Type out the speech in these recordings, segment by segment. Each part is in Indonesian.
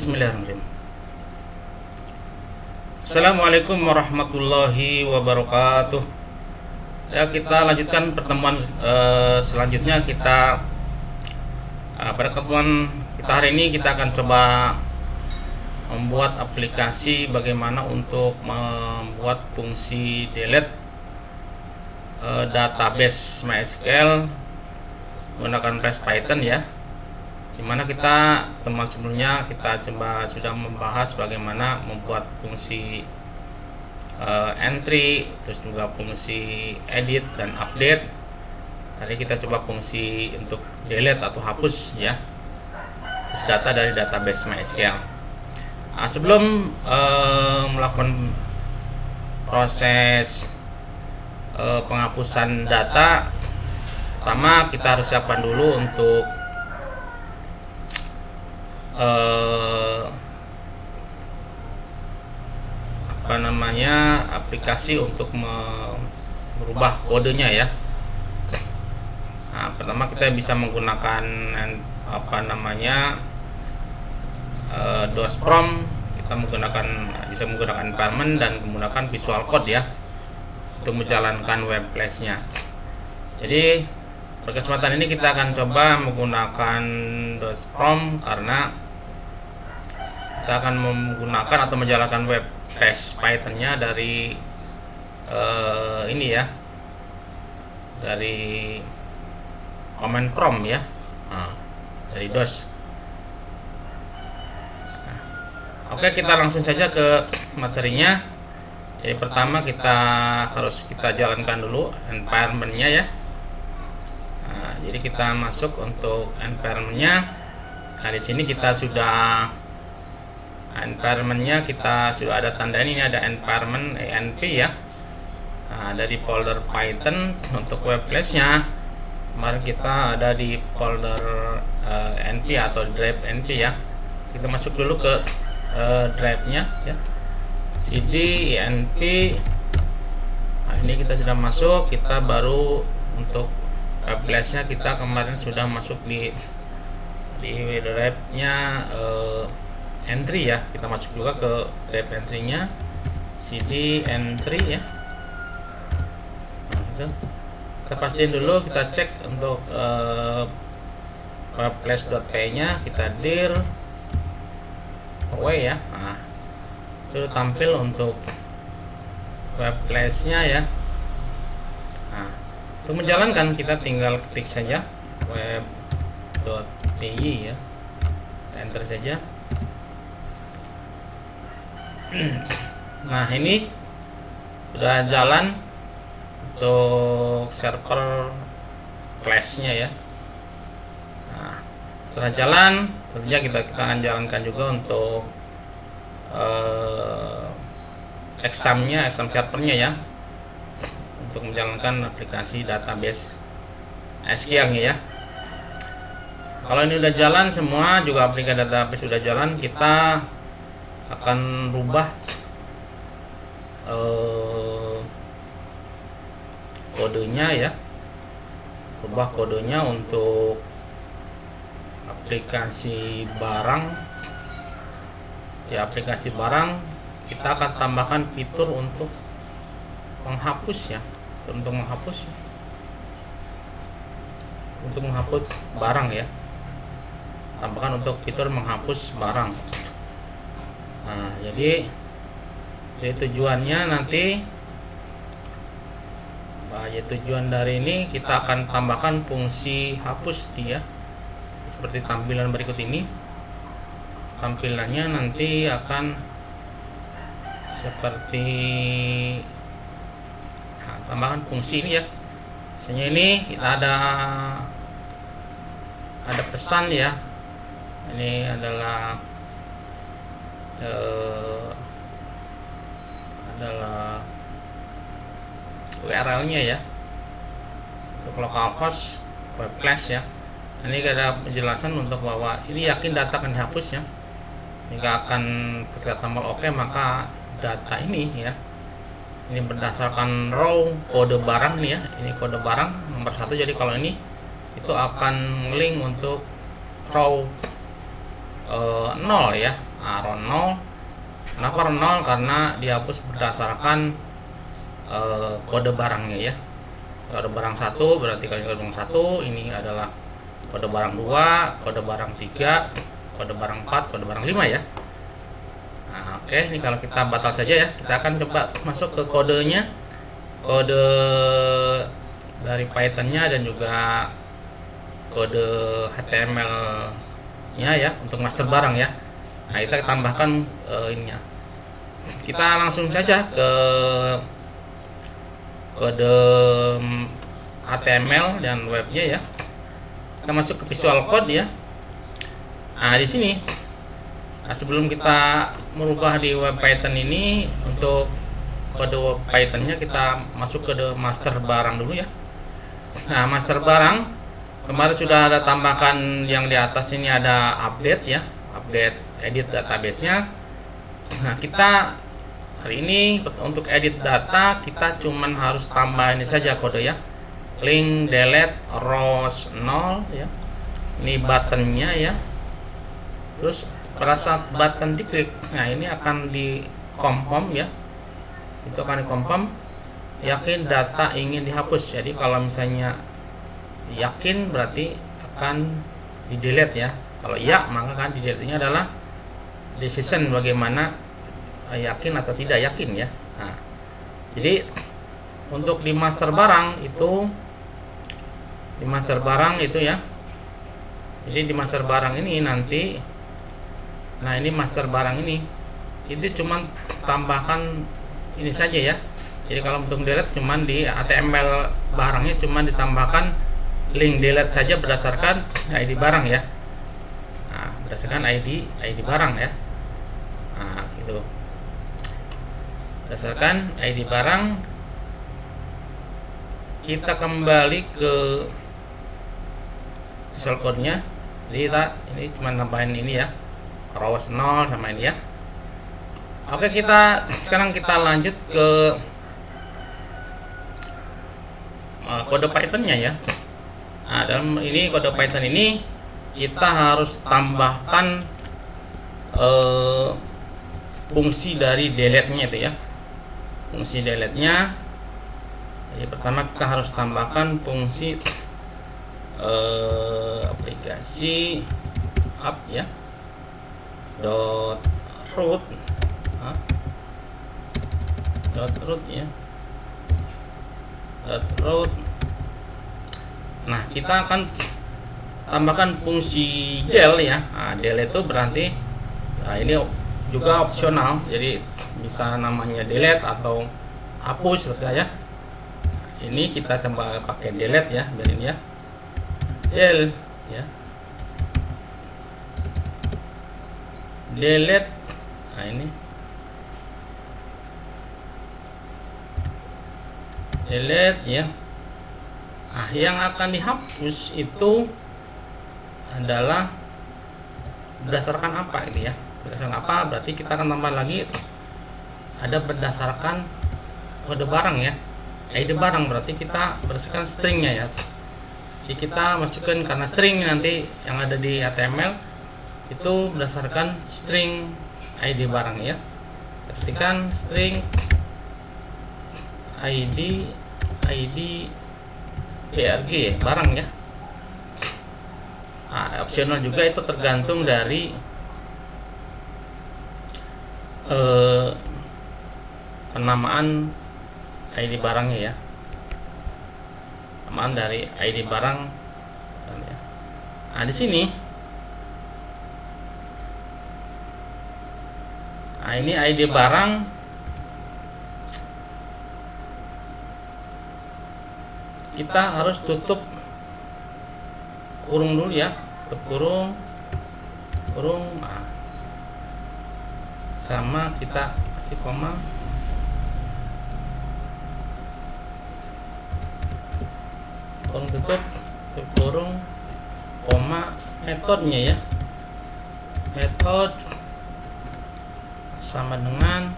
Bismillahirrahmanirrahim. Assalamualaikum warahmatullahi wabarakatuh. Ya, kita lanjutkan pertemuan selanjutnya. Pada pertemuan kita hari ini kita akan coba membuat aplikasi bagaimana untuk membuat fungsi delete database MySQL menggunakan Python ya. Dimana kita teman sebelumnya kita coba sudah membahas bagaimana membuat fungsi entry, terus juga fungsi edit dan update. Tadi kita coba fungsi untuk delete atau hapus ya, terus data dari database MySQL. Sebelum melakukan proses penghapusan data, pertama kita harus siapkan dulu untuk aplikasi untuk merubah kodenya ya. Pertama kita bisa menggunakan DOS Prompt, kita bisa menggunakan environment dan menggunakan Visual Code ya untuk menjalankan web flash-nya. Jadi pada kesempatan ini kita akan coba menggunakan DOS Prompt karena kita akan menggunakan atau menjalankan web flash Python-nya dari ini ya, dari command prompt ya, dari DOS. Oke, kita langsung saja ke materinya. Jadi pertama kita jalankan dulu environment-nya ya. Jadi kita masuk untuk environment-nya. Di sini kita sudah environment-nya kita sudah ada tanda ini ada environment env ya. Ada di folder Python. Untuk web flash-nya kemarin kita ada di folder env atau drive env ya. Kita masuk dulu ke drive-nya ya. cd env. Ini kita sudah masuk. Kita baru untuk web flash-nya kita kemarin sudah masuk di drive-nya entry ya. Kita masuk juga ke drive entry-nya cd entry ya. Kita pastiin dulu, kita cek untuk webflash.py-nya, kita dir away ya. Itu tampil untuk web flash-nya ya. Untuk menjalankan kita tinggal ketik saja web.py ya, enter saja. Nah, ini sudah jalan untuk server flash-nya ya. Setelah jalan, tentunya kita akan jalankan juga untuk exam servernya ya, untuk menjalankan aplikasi database SQL-nya ya. Kalau ini udah jalan semua, juga aplikasi database sudah jalan, kita akan rubah kodenya ya, rubah kodenya untuk aplikasi barang ya. Aplikasi barang kita akan tambahkan fitur untuk menghapus ya, untuk menghapus barang ya. Tambahkan untuk fitur menghapus barang. Jadi tujuannya nanti tujuan dari ini kita akan tambahkan fungsi hapus dia seperti tampilan berikut ini. Tampilannya nanti akan seperti tambahkan fungsi ini ya. Misalnya ini kita ada pesan ya. Ini adalah URL-nya ya, untuk localhost web flash ya. Ini ada penjelasan untuk bahwa ini yakin data akan dihapus ya. Jika akan kita tombol OK, maka data ini ya, ini berdasarkan raw kode barang nih ya. Ini kode barang nomor 1. Jadi kalau ini itu akan link untuk raw 0 ya, row 0. Kenapa row 0? Karena dihapus berdasarkan kode barangnya ya. Kode barang 1 berarti kode barang 1, ini adalah kode barang 2, kode barang 3, kode barang 4, kode barang 5 ya. Nah, oke, ini kalau kita batal saja ya, kita akan coba masuk ke kodenya, kode dari Python-nya dan juga kode HTML-nya ya untuk master barang ya. Nah, kita tambahkan ininya. Kita langsung saja ke kode HTML dan webnya ya. Kita masuk ke Visual Code ya. Nah, di sini sebelum kita merubah di web Python ini, untuk kode web Python-nya kita masuk ke master barang dulu ya. Nah, master barang kemarin sudah ada tambahkan yang di atas ini, ada update ya, update edit database-nya. Nah, kita hari ini untuk edit data kita cuman harus tambah ini saja kode ya, link delete rows 0 ya. Ini buttonnya ya. Terus pada saat button diklik, nah ini akan di confirm ya, itu akan di confirm yakin data ingin dihapus. Jadi kalau misalnya yakin berarti akan di delete ya, kalau iya maka kan di delete nya adalah decision, bagaimana yakin atau tidak yakin ya. Nah, jadi untuk di master barang itu, ya, jadi di master barang ini nanti, nah ini master barang ini itu cuman tambahkan ini saja ya. Jadi kalau untuk delete cuman di HTML barangnya cuman ditambahkan link delete saja berdasarkan ID barang ya. Nah, berdasarkan ID barang ya. Nah, gitu. Berdasarkan ID barang, kita kembali ke Visual Code-nya. Jadi ini cuma nambahin ini ya, rows 0 sama ini ya. Oke, sekarang kita lanjut ke kode Python-nya ya. Nah, dalam ini kode Python ini kita harus tambahkan fungsi dari delete-nya itu ya. Fungsi delete-nya, jadi pertama kita harus tambahkan fungsi aplikasi app ya, .root ya, .root. Nah, kita akan tambahkan fungsi del ya. Nah, del itu berarti, nah ini juga opsional, jadi bisa namanya delete atau hapus saja. Ini kita coba pakai delete ya, biar ini ya, del ya, delete. Nah, ini delete ya. Nah, yang akan dihapus itu adalah berdasarkan apa ini ya? Berdasarkan apa? Berarti kita akan tambah lagi, ada berdasarkan kode barang ya, ID barang. Berarti kita berdasarkan stringnya ya. Jadi kita masukkan, karena string nanti yang ada di HTML itu berdasarkan string ID barang ya. Ketikkan string ID brg ya, barang ya. Nah, opsional juga, itu tergantung dari penamaan ID barangnya ya, penamaan dari ID barang. Nah, di sini, nah ini ID barang, kita harus tutup kurung dulu ya, tutup kurung, nah, sama kita kasih koma, kurung tutup kurung, koma, metodenya ya, metode sama dengan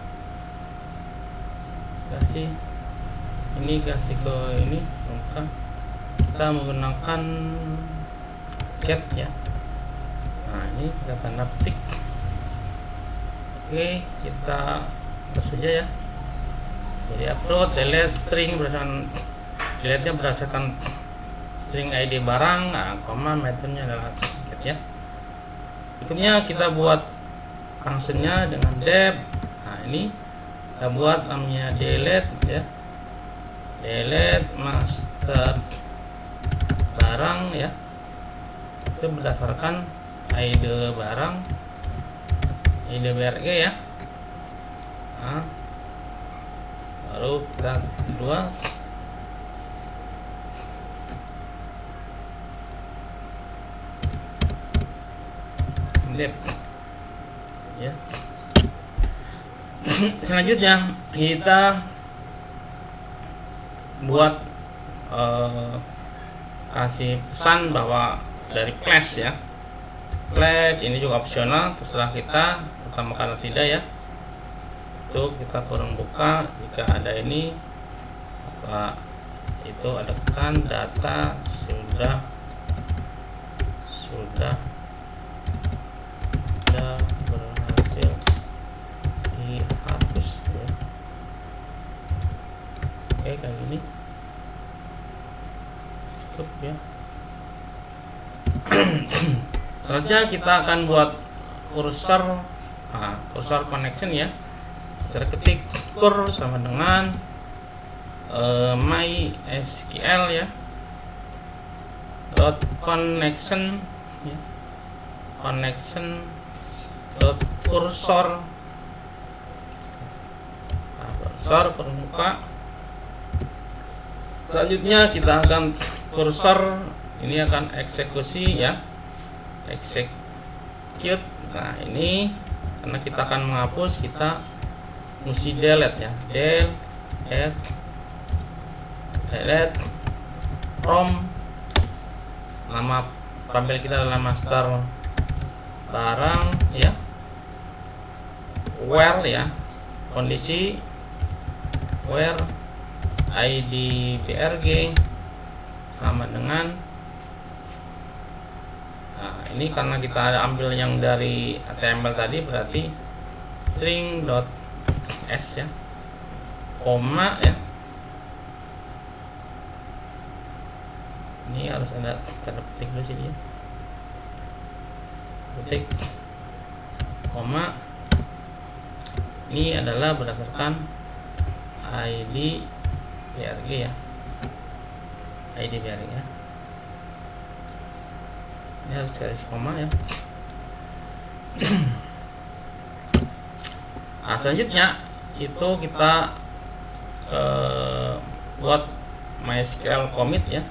kasih ini, kasih ke ini, kita menggunakan get ya. Nah, ini kita tanda petik Oke, kita tes saja ya. Jadi upload delete string berdasarkan delete-nya berdasarkan string ID barang, nah, koma metodenya adalah get ya. Berikutnya kita buat functionnya dengan def. Nah, ini kita buat namanya delete ya. Delete master barang ya. Itu berdasarkan ID barang, ID BRG ya. Nah, baru kita kedua dep ya. Selanjutnya kita buat kasih pesan bahwa dari class ya. Class ini juga opsional, terserah kita pertama kali tidak ya. Itu kita kurang buka jika ada ini apa itu ada pesan data sudah berhasil dihapus ya. Oke, kayak gini cukup ya. Selanjutnya kita akan buat cursor connection ya. Cara ketik cur sama dengan MySQL ya dot connection ya. Connection dot cursor permuka. Selanjutnya kita akan cursor ini akan eksekusi ya, execute. Nah, ini karena kita akan menghapus, kita mesti delete ya, delete from nama tabel kita adalah master barang ya, where ya, kondisi where ID BRG sama dengan ini karena kita ambil yang dari HTML tadi berarti string.s ya, koma ya. Ini harus ada tanda petik dulu sini ya, petik koma. Ini adalah berdasarkan ID BRG ya, ID BRG ya. Ini harus garis koma ya. Nah, selanjutnya itu kita buat MySQL commit ya,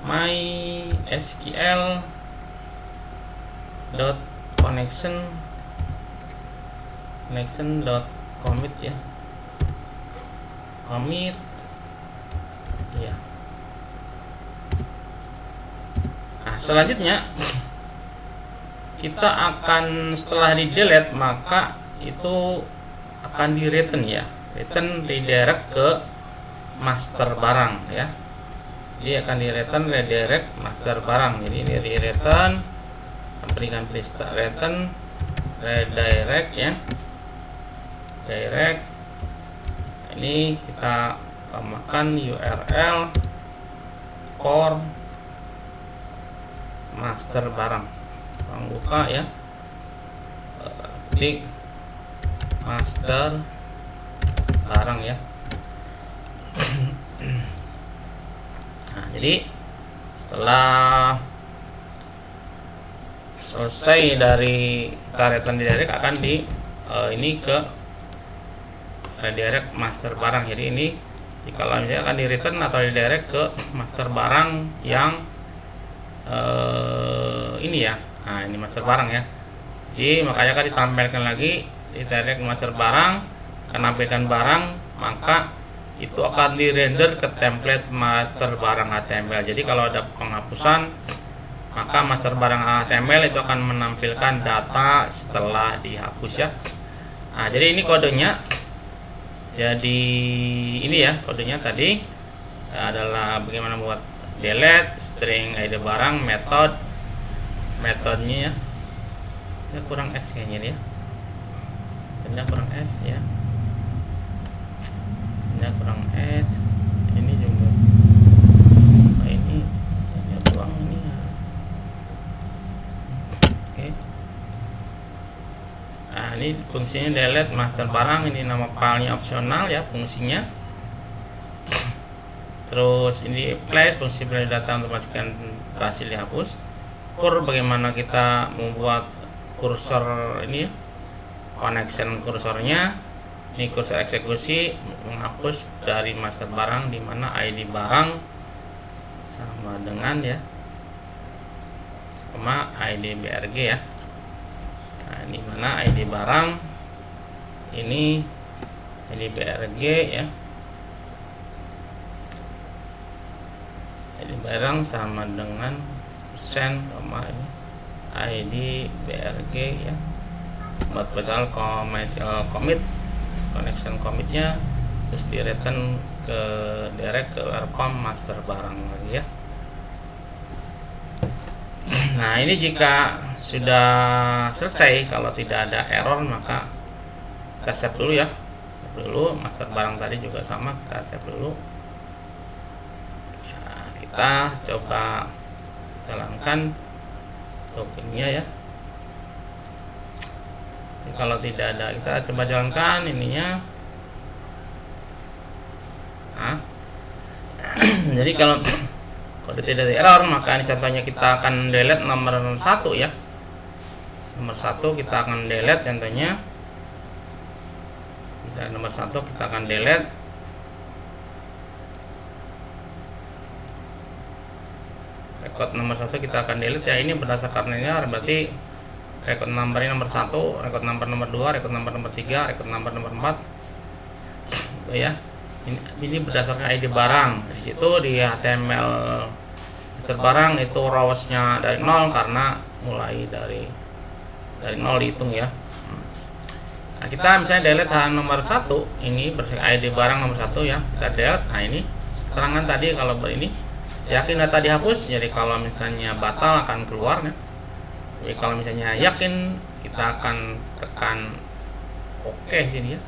MySQL dot connection dot commit ya, commit ya. Nah, selanjutnya kita akan setelah di delete maka itu akan di return ya, return redirect ke master barang ya. Jadi akan di redirect master barang. Jadi ini di return, berikan return redirect ya, direct. Ini kita tambahkan URL core master barang, buka ya, klik master barang ya. Nah, jadi setelah selesai dari return direct akan di ini ke redirect master barang. Jadi ini kalau misalnya akan di return atau redirect ke master barang yang ini ya. Nah, ini master barang ya. Jadi makanya kan ditampilkan lagi di direct master barang, akan nampilkan barang, maka itu akan di render ke template master barang HTML. Jadi kalau ada penghapusan, maka master barang HTML itu akan menampilkan data setelah dihapus ya. Nah, jadi ini kodenya. Jadi ini ya kodenya tadi adalah bagaimana buat delete string ID barang, metodenya ya. Ini kurang S kayaknya ya. Ini kurang S ya, ini kurang S, ini juga. Nah, ini hanya buang ini ya. Oke. Nah, ini fungsinya delete master barang, ini nama filenya opsional ya fungsinya. Terus ini place, fungsi play data untuk memastikan berhasil dihapus. Bagaimana kita membuat kursor ini ya, connection kursornya. Ini kursor eksekusi menghapus dari master barang, di mana ID barang sama dengan ya, ID BRG ya. Nah, di mana ID barang ini ID BRG ya. ID barang sama dengan persen, ini ID BRG ya. Buat pasal commercial commit, connection commitnya, terus di return ke direct ke RPOM master barang lagi ya. Nah, ini jika sudah selesai, kalau tidak ada error maka kita save dulu ya. Save dulu master barang tadi juga sama, kita save dulu. Ya, kita coba jalankan tokennya ya. Kalau tidak ada, kita coba jalankan ininya. Nah, jadi kalau tidak ada error, maka ini contohnya kita akan delete nomor 1 ya. Nomor 1 kita akan delete contohnya. Misalnya nomor 1 kita akan delete. Record nomor 1 kita akan delete ya. Ini berdasarkan ini berarti record number ini nomor 1, record number nomor 2, record number nomor 3, record number nomor 4. Ya. Ini berdasarkan ID barang. Di situ di HTML master barang itu rows-nya dari 0 karena mulai dari 0 dihitung ya. Nah, kita misalnya delete nomor 1, ini berdasarkan ID barang nomor 1 ya. Kita delete. Nah, ini keterangan tadi kalau ini yakin data dihapus. Jadi kalau misalnya batal akan keluar ya. Jadi kalau misalnya yakin, kita akan tekan OK sini ya.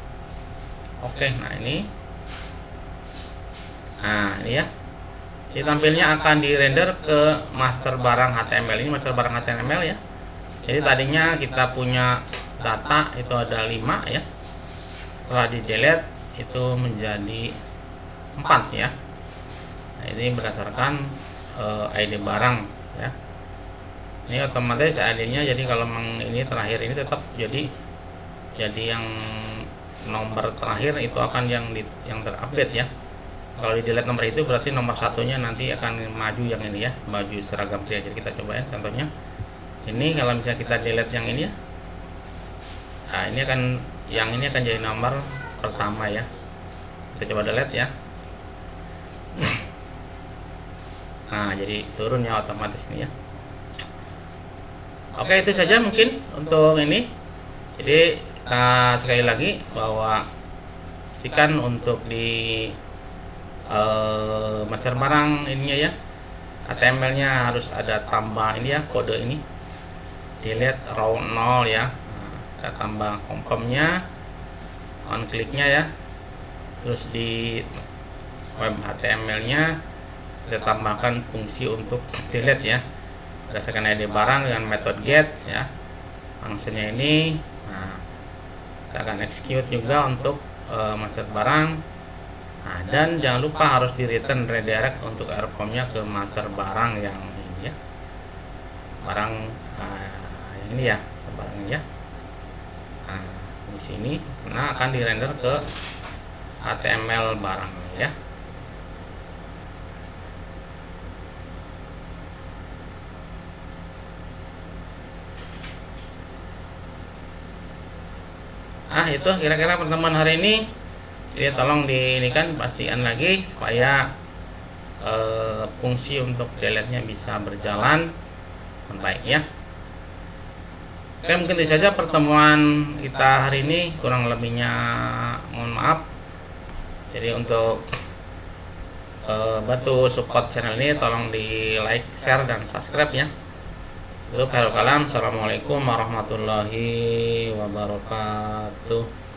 Oke, nah ini. Nah, ini ya. Jadi tampilnya akan di-render ke master barang HTML. Ini master barang HTML ya. Jadi tadinya kita punya data itu ada 5 ya. Setelah di-delete itu menjadi 4 ya. Nah, ini berdasarkan ID barang ya. Ini otomatis ID-nya, jadi kalau ini terakhir ini tetap jadi yang nomor terakhir itu akan yang terupdate ya. Kalau di delete nomor itu berarti nomor 1-nya nanti akan maju yang ini ya, maju seragam pria. Jadi kita coba ya contohnya. Ini kalau misalnya kita delete yang ini ya. Nah, ini akan jadi nomor pertama ya. Kita coba delete ya. Nah, jadi turun ya otomatis ini ya. Oke, itu saja mungkin untuk ini. Jadi kita sekali lagi bahwa pastikan untuk di master barang ininya ya, HTML-nya harus ada tambah ini ya, kode ini delete row 0 ya. Nah, kita tambah confirm-nya, on click-nya ya. Terus di web HTML-nya kita tambahkan fungsi untuk delete ya, berdasarkan ID barang dengan metode get ya, function-nya ini. Nah, kita akan execute juga untuk master barang. Nah, dan jangan lupa harus di return redirect untuk RPOM-nya ke master barang yang ini ya, barang yang ini ya, barang ini ya. Nah, di sini akan di render ke HTML barang ya. Itu kira-kira pertemuan hari ini. Jadi tolong diinikan, pastikan lagi supaya fungsi untuk delete-nya bisa berjalan dengan baik ya. Oke, mungkin itu saja pertemuan kita hari ini, kurang lebihnya mohon maaf. Jadi untuk bantu support channel ini, tolong di like, share, dan subscribe ya. Itu khairul kalam. Assalamualaikum warahmatullahi wabarakatuh.